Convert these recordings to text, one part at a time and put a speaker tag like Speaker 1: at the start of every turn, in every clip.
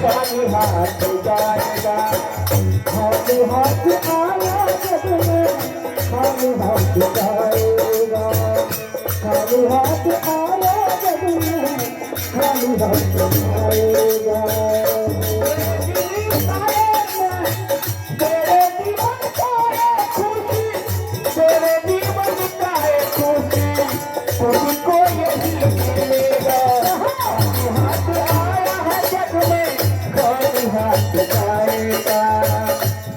Speaker 1: खाली हाथ जाएगा खाली हाथ आया जब में खाली हाथ जाएगा खाली हाथ आया जब में खाली हाथ जाएगा तुमको यही मिलेगा हाथ आया है जग में खाली हाथ जाएगा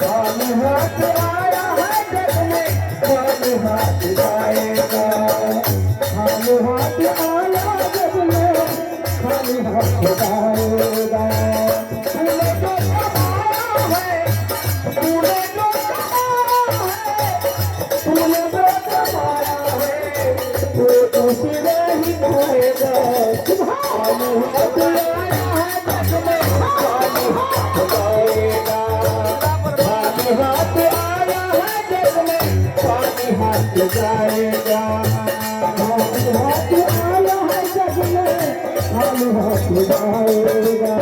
Speaker 1: खाली हाथ आया है जग में खाली हाथ जाएगा खाली हाथ आया जग में खाली हाथ जाएगा तूने जो कमाया है तूने जो कमाया है तूने जो कमाया है उसने ही खाएगा खाली हाथ आया है जग में खाली हाथ जाएगा खाली हाथ आया है जग में खाली हाथ जाएगा खाली हाथ आया है जग में खाली हाथ जाएगा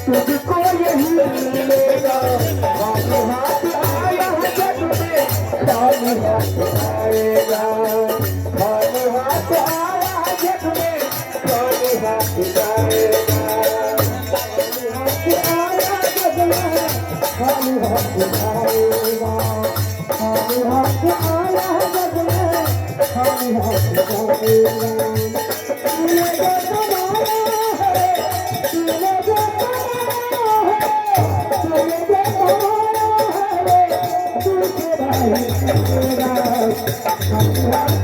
Speaker 1: तुझको यही मिलेगा खाली हाथ आया है जग में खाली हाथ आएगा खाली हाथ आया है जग में खाली हाथ जाएगा खाली हाथ आया जग में खाली हाथ जाएगा खाली हाथ आया है जग में खाली हाथ जाएगा Thank you.